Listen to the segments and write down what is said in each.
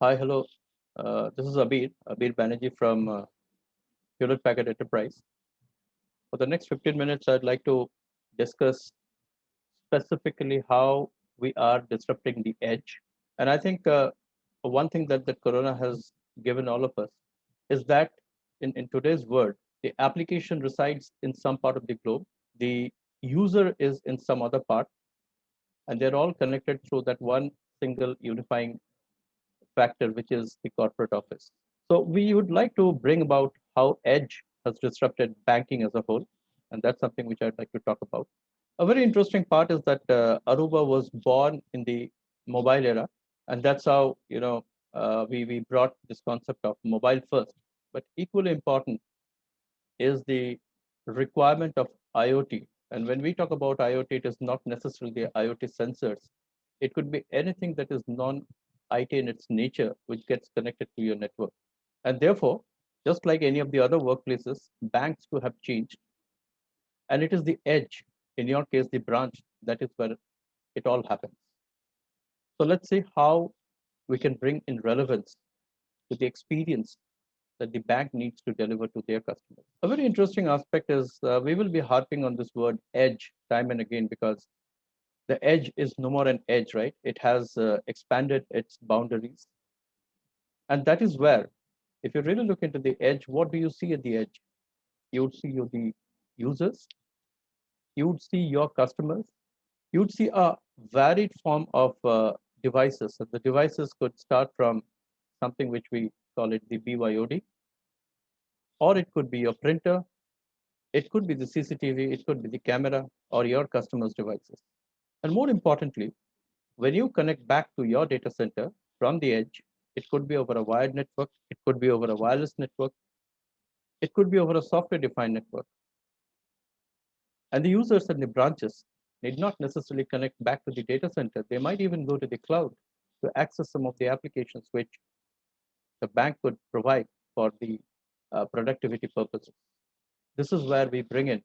Hi, hello. This is Abir Banerjee from Hewlett Packard Enterprise. For the next 15 minutes, I'd like to discuss specifically how we are disrupting the edge. And I think one thing that Corona has given all of us is that in today's world, the application resides in some part of the globe, the user is in some other part, and they're all connected through that one single unifying factor, which is the corporate office. So we would like to bring about how edge has disrupted banking as a whole, and that's something which I'd like to talk about. A very interesting part is that Aruba was born in the mobile era, and that's how we brought this concept of mobile first. But equally important is the requirement of IoT. And when we talk about IoT, it is not necessarily IoT sensors. It could be anything that is non-IT in its nature, which gets connected to your network. And therefore, just like any of the other workplaces, banks too have changed. And it is the edge, in your case, the branch, that is where it all happens. So let's see how we can bring in relevance to the experience that the bank needs to deliver to their customers. A very interesting aspect is we will be harping on this word edge time and again because the edge is no more an edge, right? It has expanded its boundaries. And that is where, if you really look into the edge, what do you see at the edge? You would see the users, you would see your customers, you would see a varied form of devices. So the devices could start from something which we call it the BYOD, or it could be your printer, it could be the CCTV, it could be the camera, or your customer's devices. And more importantly, when you connect back to your data center from the edge, it could be over a wired network, it could be over a wireless network, it could be over a software defined network. And the users and the branches need not necessarily connect back to the data center. They might even go to the cloud to access some of the applications which the bank could provide for the productivity purposes. This is where we bring in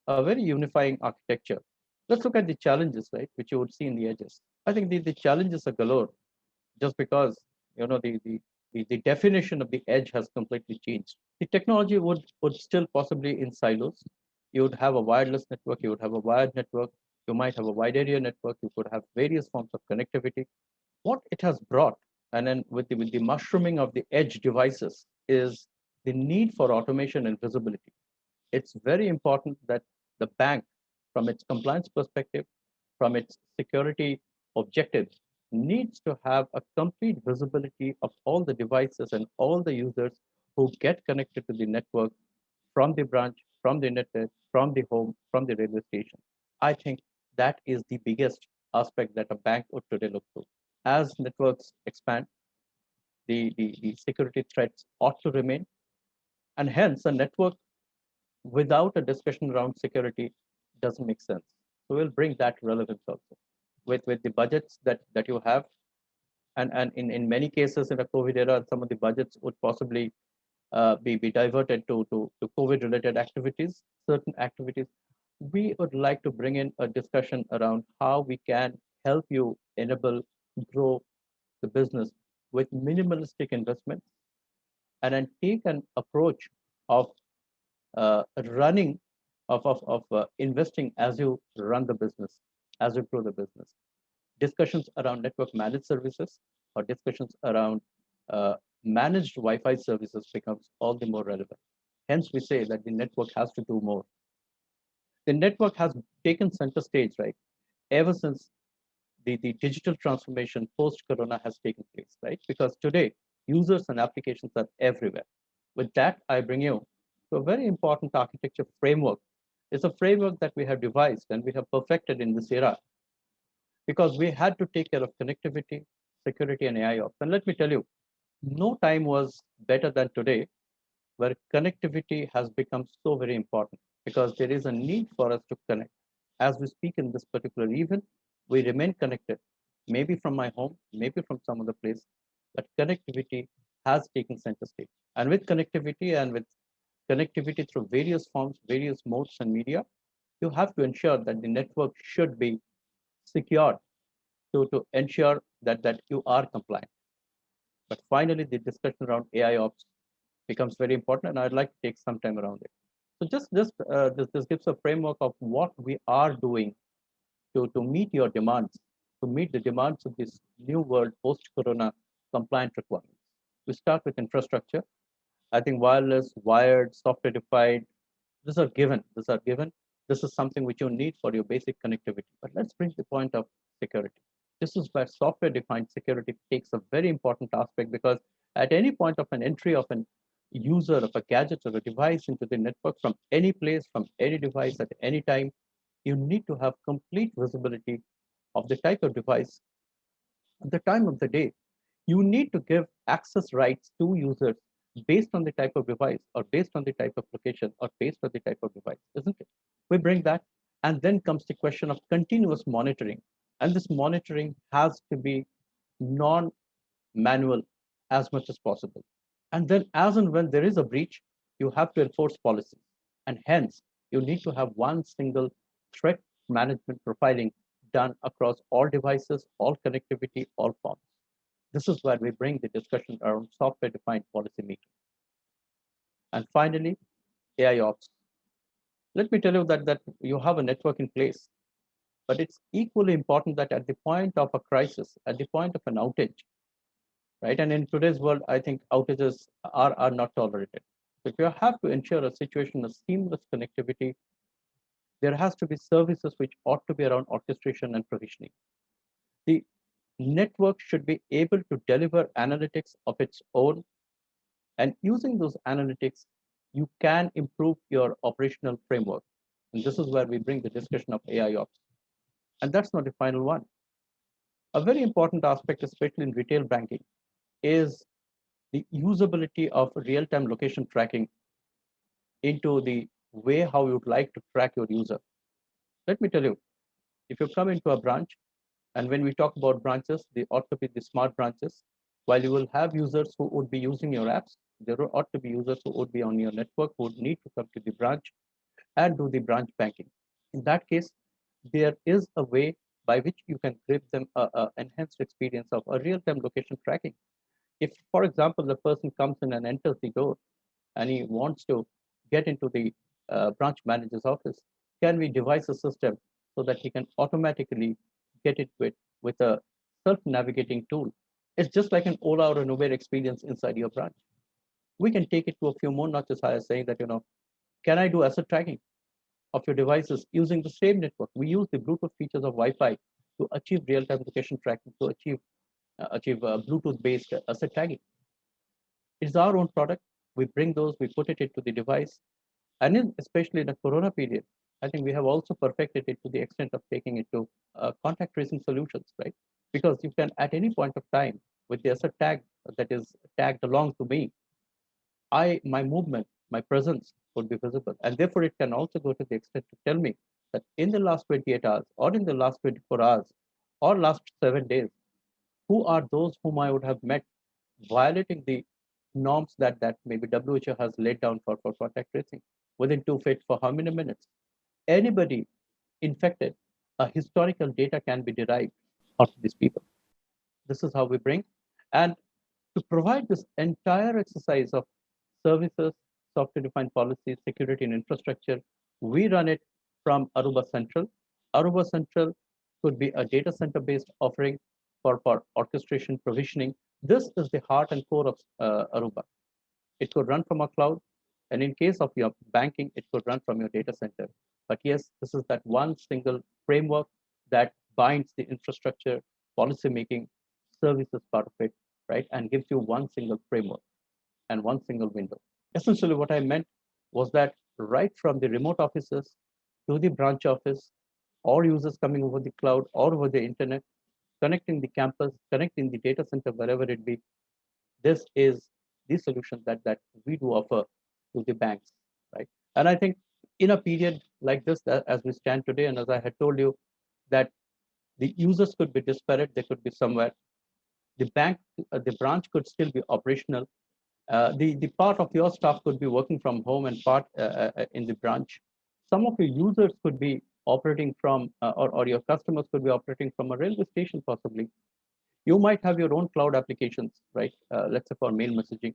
a very unifying architecture. Let's look at the challenges, right, which you would see in the edges. I think the challenges are galore just because the definition of the edge has completely changed. The technology would still possibly in silos. You would have a wireless network, you would have a wired network, you might have a wide area network, you could have various forms of connectivity. What it has brought, and then with the mushrooming of the edge devices, is the need for automation and visibility. It's very important that the bank, from its compliance perspective, from its security objectives, needs to have a complete visibility of all the devices and all the users who get connected to the network from the branch, from the internet, from the home, from the railway station. I think that is the biggest aspect that a bank would today look to. As networks expand, the security threats ought to remain, and hence a network without a discussion around security doesn't make sense. So we'll bring that relevance also with the budgets that you have, and in many cases in a COVID era, some of the budgets would possibly be diverted to COVID related activities, certain activities. We would like to bring in a discussion around how we can help you enable, grow the business with minimalistic investments, and then take an approach of running of investing as you run the business, as you grow the business. Discussions around network managed services or discussions around uh, managed Wi-Fi services becomes all the more relevant. Hence, we say that the network has to do more. The network has taken center stage, right? Ever since the digital transformation post-corona has taken place, right? Because today, users and applications are everywhere. With that, I bring you to a very important architecture framework. It's a framework that we have devised and we have perfected in this era because we had to take care of connectivity, security, and AIOPS. And let me tell you, no time was better than today, where connectivity has become so very important because there is a need for us to connect. As we speak in this particular event, we remain connected, maybe from my home, maybe from some other place, but connectivity has taken center stage. And with connectivity through various forms, various modes and media, you have to ensure that the network should be secured to ensure that you are compliant. But finally, the discussion around AIOPS becomes very important, and I'd like to take some time around it. So this gives a framework of what we are doing to meet your demands, to meet the demands of this new world post-corona compliant requirements. We start with infrastructure. I think wireless, wired, software-defined, these are given. These are given. This is something which you need for your basic connectivity. But let's bring the point of security. This is where software-defined security takes a very important aspect, because at any point of an entry of an user of a gadget or a device into the network from any place, from any device at any time, you need to have complete visibility of the type of device at the time of the day. You need to give access rights to users based on the type of device, or based on the type of location, or based on the type of device, isn't it? We bring that. And then comes the question of continuous monitoring. And this monitoring has to be non-manual as much as possible. And then as and when there is a breach, you have to enforce policies. And hence, you need to have one single threat management profiling done across all devices, all connectivity, all forms. This is where we bring the discussion around software-defined policy making. And finally, AIOPS. Let me tell you that you have a network in place, but it's equally important that at the point of a crisis, at the point of an outage, right? And in today's world, I think outages are not tolerated. So if you have to ensure a situation of seamless connectivity, there has to be services which ought to be around orchestration and provisioning. The network should be able to deliver analytics of its own, and using those analytics, you can improve your operational framework. And this is where we bring the discussion of AIOPS. And that's not the final one. A very important aspect, especially in retail banking, is the usability of real-time location tracking into the way how you'd like to track your user. Let me tell you, if you come into a branch, and when we talk about branches, they ought to be the smart branches. While you will have users who would be using your apps, there ought to be users who would be on your network who would need to come to the branch and do the branch banking. In that case, there is a way by which you can give them a enhanced experience of a real-time location tracking. If, for example, the person comes in and enters the door and he wants to get into the branch manager's office, can we devise a system so that he can automatically get into it with a self-navigating tool? It's just like an Ola or an Uber experience inside your branch. We can take it to a few more notches higher, saying that, can I do asset tracking of your devices using the same network? We use the Bluetooth features of Wi-Fi to achieve real-time location tracking, to achieve Bluetooth-based asset tagging. It's our own product. We bring those, we put it into the device, and especially in the Corona period, I think we have also perfected it to the extent of taking it to contact tracing solutions, right? Because you can, at any point of time, with the asset tag that is tagged along to me, my movement, my presence would be visible. And therefore, it can also go to the extent to tell me that in the last 28 hours, or in the last 24 hours, or last 7 days, who are those whom I would have met violating the norms that maybe WHO has laid down for contact tracing within 2 feet for how many minutes? Anybody infected, a historical data can be derived out of these people. This is how we bring. And to provide this entire exercise of services, software-defined policies, security, and infrastructure, we run it from Aruba Central. Aruba Central could be a data center-based offering for orchestration provisioning. This is the heart and core of Aruba. It could run from a cloud, and in case of your banking, it could run from your data center. But yes, this is that one single framework that binds the infrastructure, policy making, services part of it, right? And gives you one single framework and one single window. Essentially, what I meant was that right from the remote offices to the branch office, or users coming over the cloud or over the internet, connecting the campus, connecting the data center, wherever it be, this is the solution that we do offer to the banks, right? And I think in a period like this, as we stand today, and as I had told you, that the users could be disparate, they could be somewhere. The branch could still be operational. The part of your staff could be working from home and part in the branch. Some of your users could be operating from, or your customers could be operating from a railway station possibly. You might have your own cloud applications, right? Let's say for mail messaging.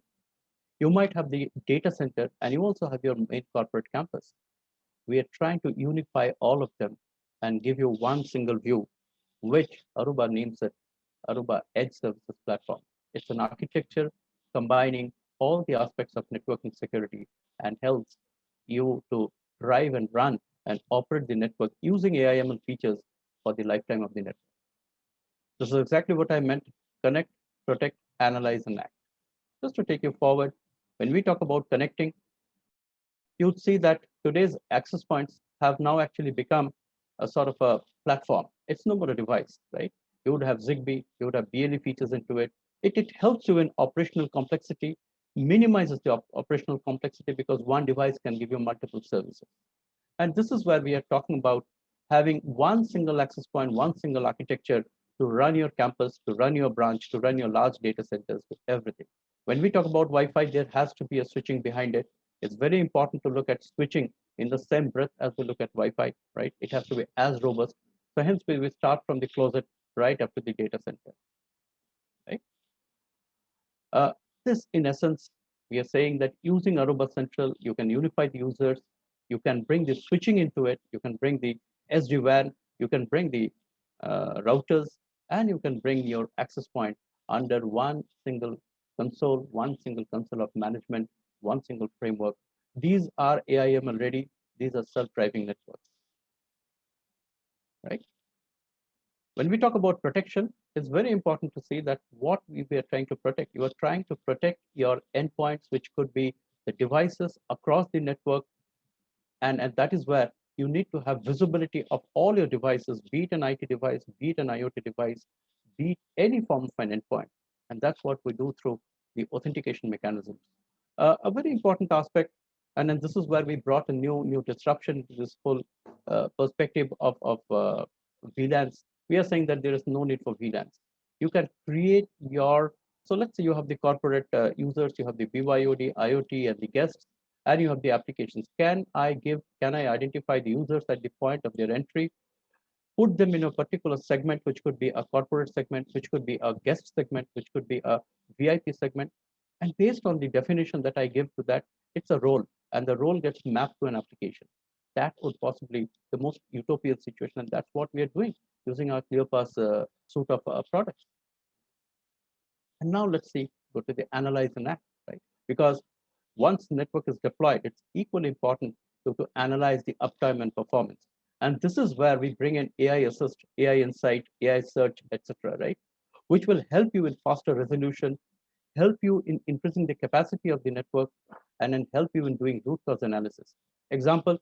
You might have the data center, and you also have your main corporate campus. We are trying to unify all of them and give you one single view, which Aruba names it Aruba Edge Services Platform. It's an architecture combining all the aspects of networking security and helps you to drive and run and operate the network using AIML features for the lifetime of the network. This is exactly what I meant: connect, protect, analyze, and act. Just to take you forward, when we talk about connecting, you'd see that today's access points have now actually become a sort of a platform. It's no more a device, right? You would have Zigbee, you would have BLE features into it. It helps you in operational complexity, minimizes the operational complexity because one device can give you multiple services. And this is where we are talking about having one single access point, one single architecture to run your campus, to run your branch, to run your large data centers, with everything. When we talk about Wi-Fi, there has to be a switching behind it. It's very important to look at switching in the same breath as we look at Wi-Fi, right? It has to be as robust. So hence we start from the closet right up to the data center, right? Uh, this, in essence, we are saying that using Aruba Central, you can unify the users, you can bring the switching into it, you can bring the SD-WAN, you can bring the routers, and you can bring your access point under one single console of management, one single framework. These are AIML ready. These are self-driving networks, right? When we talk about protection, it's very important to see that what we are trying to protect. You are trying to protect your endpoints, which could be the devices across the network. And that is where you need to have visibility of all your devices, be it an IT device, be it an IoT device, be it any form of an endpoint. And that's what we do through the authentication mechanisms. A very important aspect, and then this is where we brought a new disruption to this whole perspective of VLANs. We are saying that there is no need for VLANs. You can create your, so let's say you have the corporate users, you have the BYOD, IoT, and the guests, and you have the applications. Can I identify the users at the point of their entry, put them in a particular segment, which could be a corporate segment, which could be a guest segment, which could be a VIP segment. And based on the definition that I give to that, it's a role, and the role gets mapped to an application. That would possibly the most utopian situation, and that's what we are doing using our ClearPass suite of products. And now let's go to the analyze and act, right? Because once network is deployed, it's equally important to analyze the uptime and performance. And this is where we bring in AI assist, AI insight, AI search, etc., right? Which will help you in faster resolution, help you in increasing the capacity of the network, and then help you in doing root cause analysis. Example,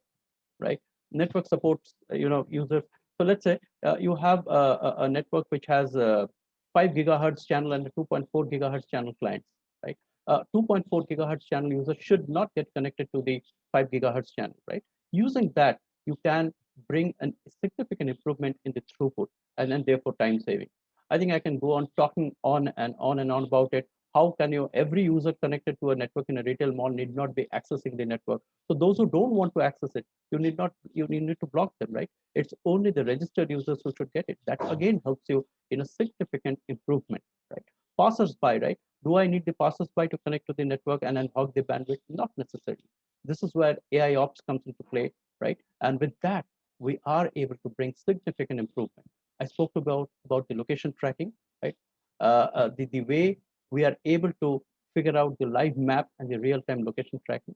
right? Network supports, users. So let's say you have a network which has 5 gigahertz channel and a 2.4 gigahertz channel clients, right? 2.4 gigahertz channel user should not get connected to the 5 gigahertz channel, right? Using that, you can bring a significant improvement in the throughput and then therefore time saving. I think I can go on talking on and on and on about it. How can every user connected to a network in a retail mall need not be accessing the network. So those who don't want to access it, you need to block them, right? It's only the registered users who should get it. That again helps you in a significant improvement, right? Passers-by, right? Do I need the passers-by to connect to the network and then hog the bandwidth? Not necessarily. This is where AIOPS comes into play, right? And with that, we are able to bring significant improvement. I spoke about the location tracking, right? The way we are able to figure out the live map and the real-time location tracking.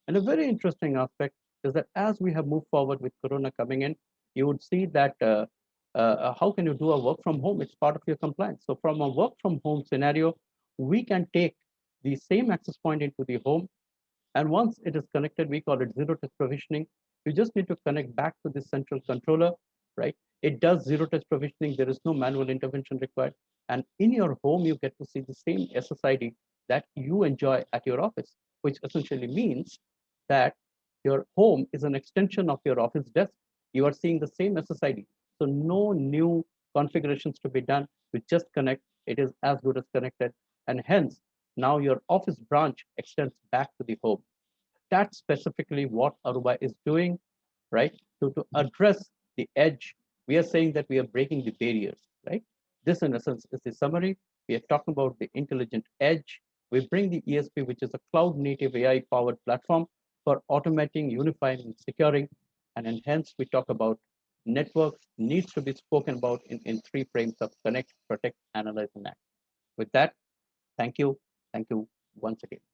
And a very interesting aspect is that as we have moved forward with Corona coming in, you would see that how can you do a work from home? It's part of your compliance. So from a work from home scenario, we can take the same access point into the home. And once it is connected, we call it zero touch provisioning. You just need to connect back to the central controller, right? It does zero touch provisioning. There is no manual intervention required. And in your home, you get to see the same SSID that you enjoy at your office, which essentially means that your home is an extension of your office desk. You are seeing the same SSID. So no new configurations to be done. You just connect. It is as good as connected. And hence, now your office branch extends back to the home. That's specifically what Aruba is doing, right? To address the edge, we are saying that we are breaking the barriers, right? This, in essence, is the summary. We are talking about the intelligent edge. We bring the ESP, which is a cloud-native AI-powered platform for automating, unifying, and securing. And hence, we talk about networks needs to be spoken about in three frames of connect, protect, analyze, and act. With that, thank you. Thank you once again.